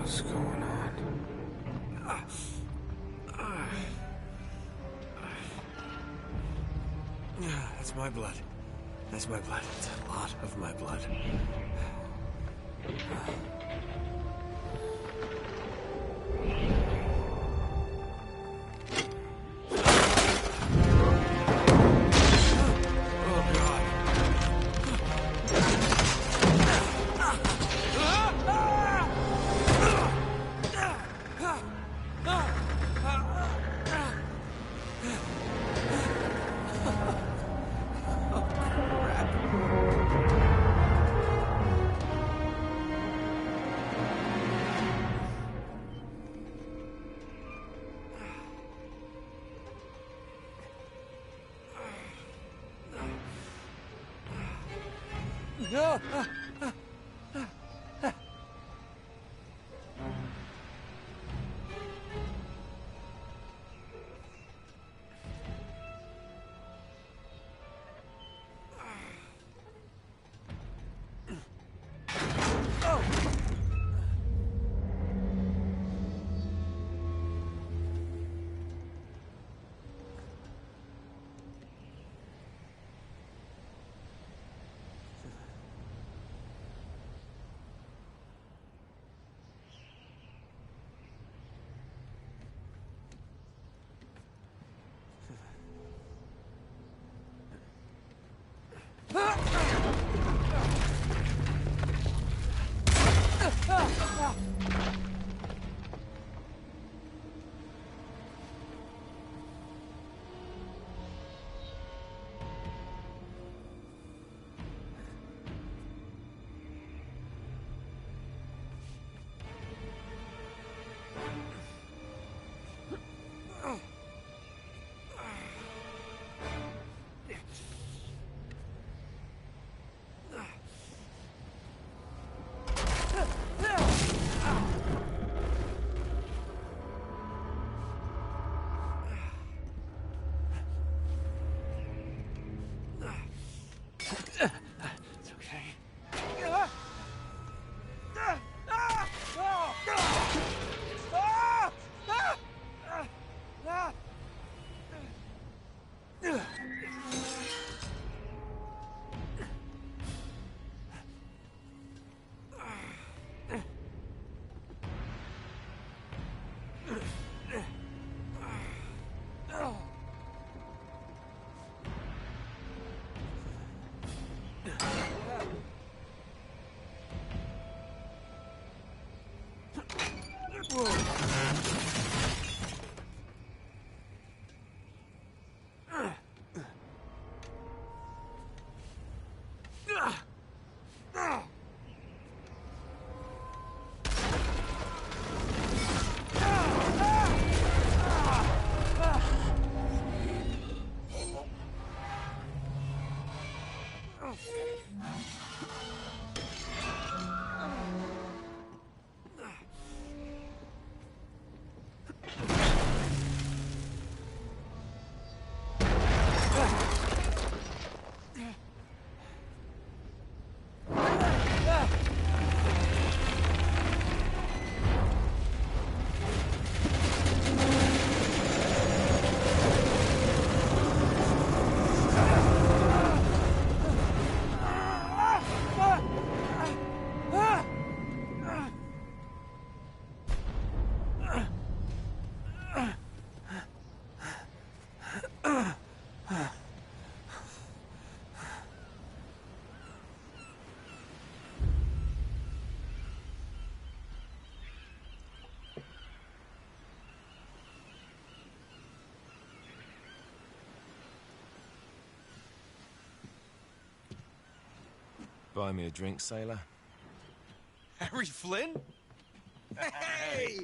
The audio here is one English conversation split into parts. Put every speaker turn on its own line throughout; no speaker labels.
What's going on? That's my blood. That's my blood. It's a lot of my blood. No!
Buy me a drink, sailor.
Harry Flynn? Hey!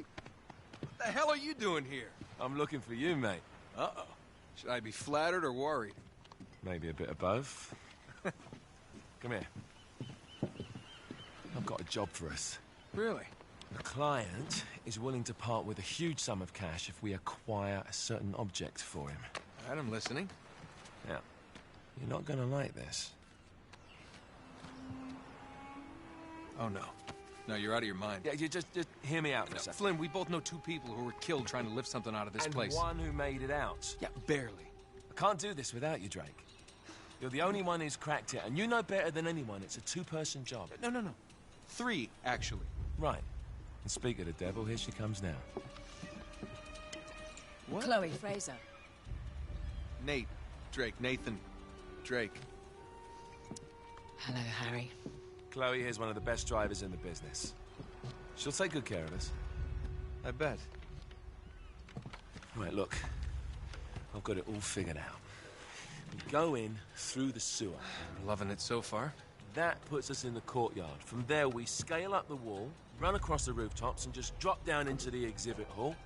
What the hell are you doing here?
I'm looking for you, mate.
Uh-oh. Should I be flattered or worried?
Maybe a bit of both. Come here. I've got a job for us.
Really?
The client is willing to part with a huge sum of cash if we acquire a certain object for him.
All right, I'm listening.
Now, you're not gonna like this.
Oh, no. No, you're out of your mind.
Yeah, you just hear me out for a second.
Flynn, we both know two people who were killed trying to lift something out of this place.
And one who made it out.
Yeah, barely.
I can't do this without you, Drake. You're the only one who's cracked it, and you know better than anyone it's a two-person job.
No. 3, actually.
Right. And speak of the devil, here she comes now.
What?
Chloe Fraser.
Nate. Drake. Nathan. Drake.
Hello, Harry.
Chloe here's one of the best drivers in the business. She'll take good care of us.
I bet.
Right, look. I've got it all figured out. We go in through the sewer.
Loving it so far.
That puts us in the courtyard. From there, we scale up the wall, run across the rooftops, and just drop down into the exhibit hall.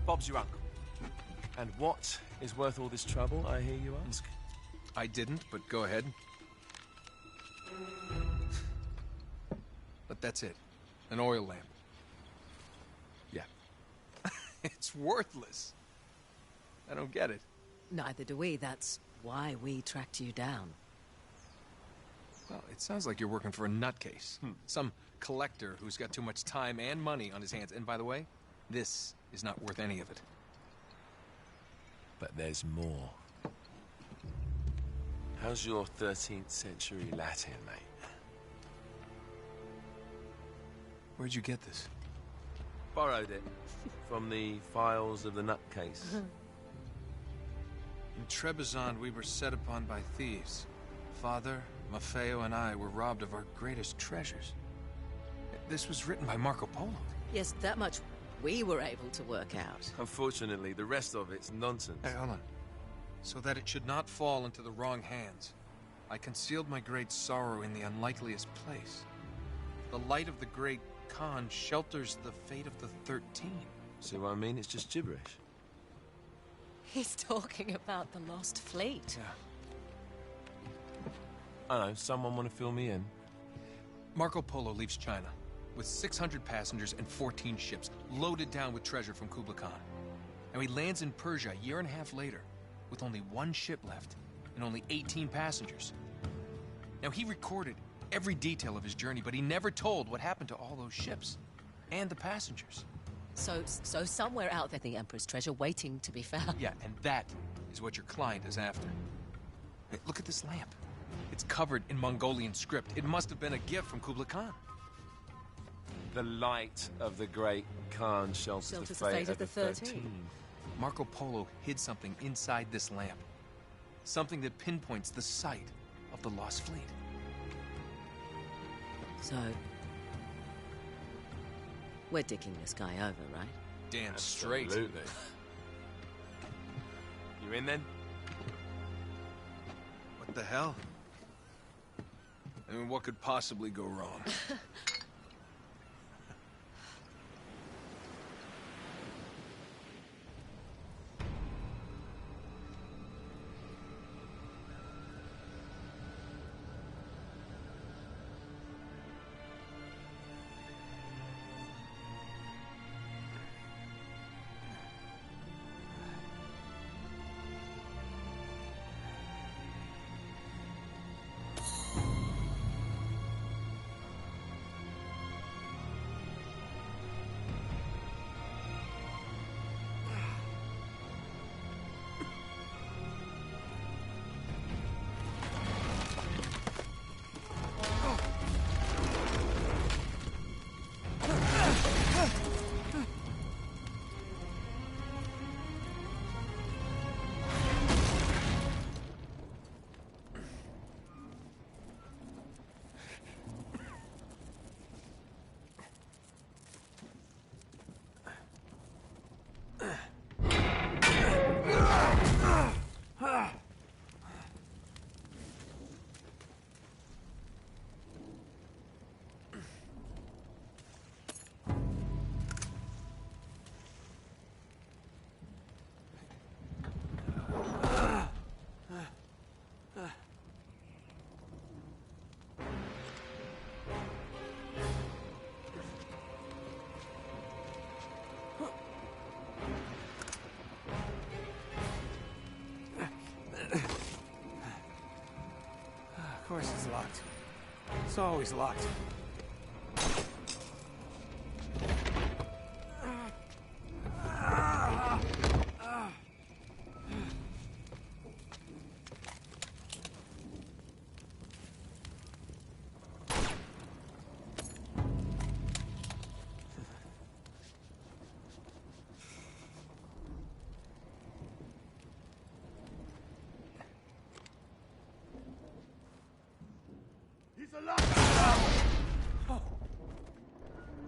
Bob's your uncle. And what is worth all this trouble, I hear you ask?
I didn't, but go ahead. But that's it. An oil lamp.
Yeah.
It's worthless. I don't get it.
Neither do we. That's why we tracked you down.
Well, it sounds like you're working for a nutcase. Some collector who's got too much time and money on his hands. And by the way, this is not worth any of it.
But there's more. How's your 13th century Latin, mate?
Where'd you get this?
Borrowed it from the files of the nutcase.
In Trebizond, we were set upon by thieves. Father, Maffeo, and I were robbed of our greatest treasures. This was written by Marco Polo.
Yes, that much we were able to work out.
Unfortunately, the rest of it's nonsense.
Hey, hold on. So that it should not fall into the wrong hands, I concealed my great sorrow in the unlikeliest place. The light of the great Khan shelters the fate of the 13.
See what I mean? It's just gibberish.
He's talking about the lost fleet.
Yeah.
I don't know, someone want to fill me in?
Marco Polo leaves China with 600 passengers and 14 ships loaded down with treasure from Kublai Khan. And he lands in Persia a year and a half later with only one ship left and only 18 passengers. Now, he recorded every detail of his journey, but he never told what happened to all those ships and the passengers.
So somewhere out there, the Emperor's treasure waiting to be found.
Yeah, and that is what your client is after. Hey, look at this lamp. It's covered in Mongolian script. It must have been a gift from Kublai Khan.
The light of the great Khan shelters the fate of the 13.
Marco Polo hid something inside this lamp. Something that pinpoints the site of the lost fleet.
So, we're dicking this guy over, right?
Damn straight.
Absolutely. You in then?
What the hell? I mean, what could possibly go wrong?
Of course it's locked. It's always locked.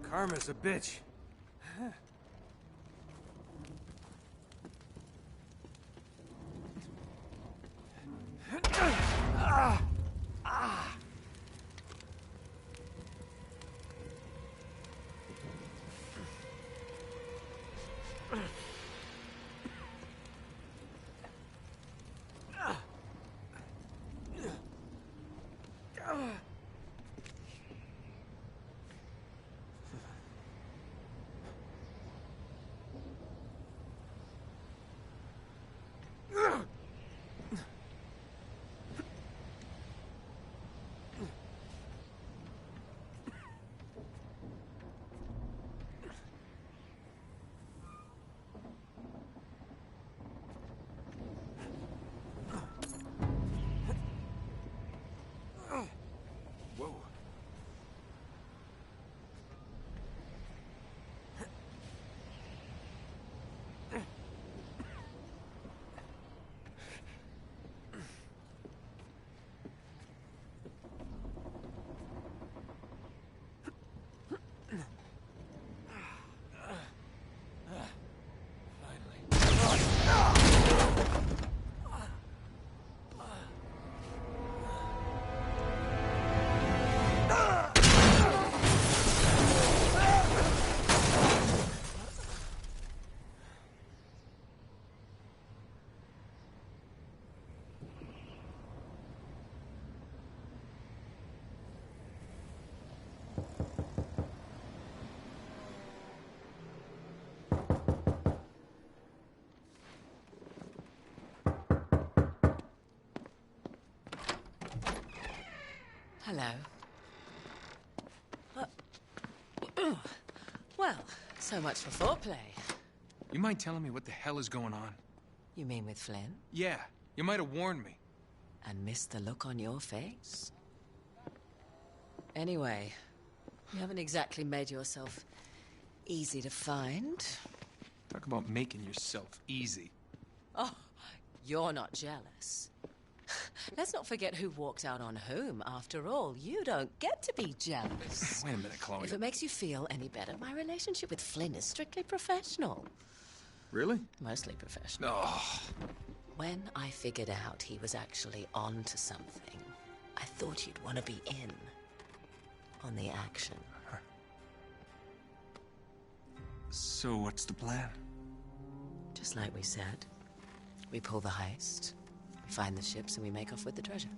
Karma's a bitch. Whoa.
Hello. Well, so much for foreplay.
You mind telling me what the hell is going on?
You mean with Flynn?
Yeah, you might have warned me.
And missed the look on your face? Anyway, you haven't exactly made yourself easy to find.
Talk about making yourself easy.
Oh, you're not jealous. Let's not forget who walked out on whom. After all, you don't get to be jealous.
Wait a minute, Chloe.
If it makes you feel any better, my relationship with Flynn is strictly professional.
Really?
Mostly professional.
Oh.
When I figured out he was actually on to something, I thought you'd want to be in on the action.
So what's the plan?
Just like we said, we pull the heist, we find the ships, and we make off with the treasure.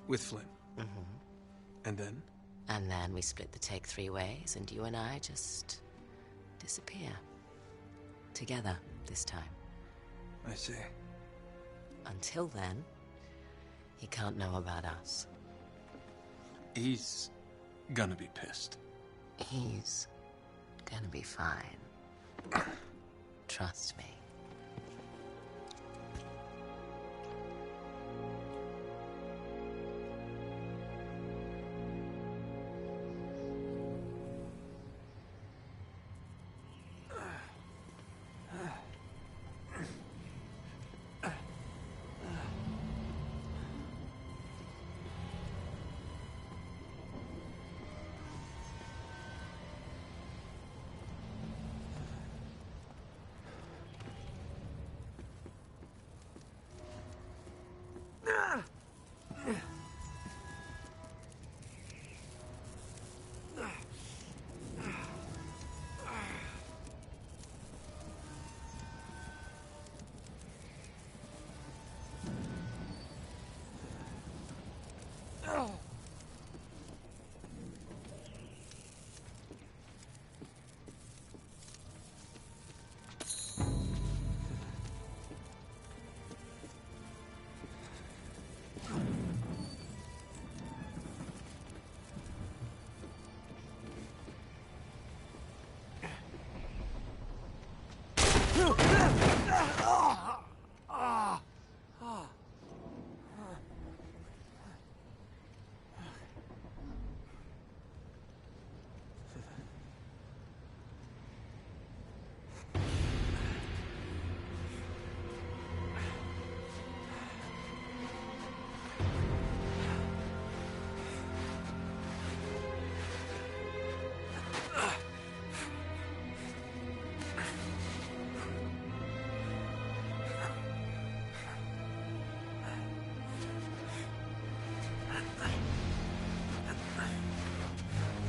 With Flynn?
Mm-hmm.
And then?
And then we split the take 3 ways, and you and I just disappear. Together, this time.
I see.
Until then, he can't know about us.
He's gonna be pissed.
He's gonna be fine. Trust me.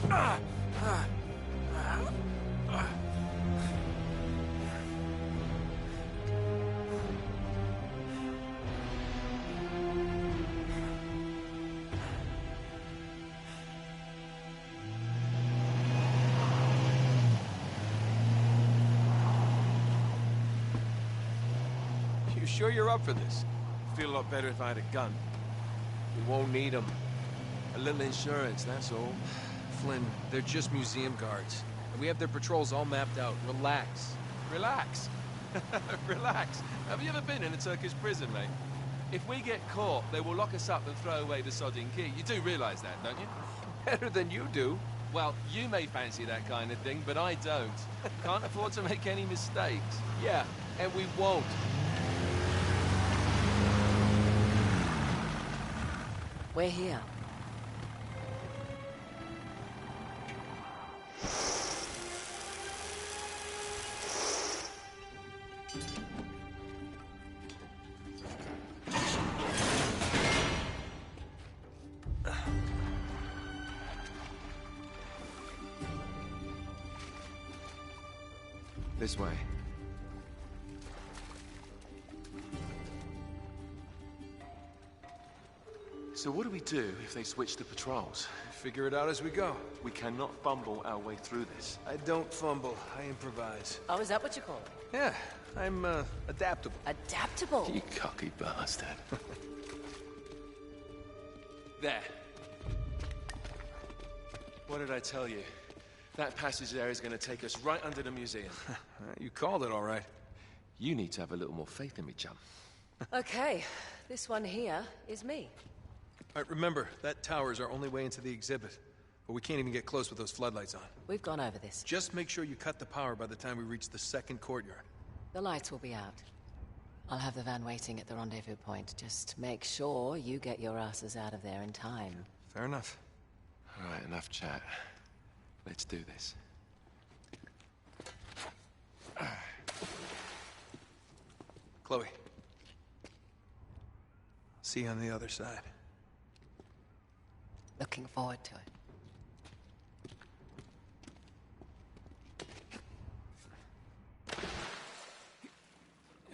You sure you're up for this?
Feel a lot better if I had a gun. We won't need them. A little insurance, that's all.
Flynn, they're just museum guards. And we have their patrols all mapped out. Relax.
Relax. Relax. Have you ever been in a Turkish prison, mate? If we get caught, they will lock us up and throw away the sodding key. You do realize that, don't you?
Better than you do.
Well, you may fancy that kind of thing, but I don't. Can't afford to make any mistakes.
Yeah, and we won't.
We're here.
This way. So what do we do if they switch the patrols?
Figure it out as we go.
We cannot fumble our way through this.
I don't fumble. I improvise.
Oh, is that what you call it?
Yeah, I'm, adaptable.
Adaptable.
You cocky bastard. There. What did I tell you? That passage there is going to take us right under the museum.
You called it all right.
You need to have a little more faith in me, chum.
Okay, this one here is me.
All right, remember, that tower is our only way into the exhibit. But we can't even get close with those floodlights on.
We've gone over this.
Just make sure you cut the power by the time we reach the second courtyard.
The lights will be out. I'll have the van waiting at the rendezvous point. Just make sure you get your asses out of there in time.
Fair enough.
All right, enough chat. Let's do this.
Chloe. See you on the other side.
Looking forward to it.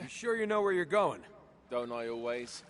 You sure you know where you're going?
Don't I always?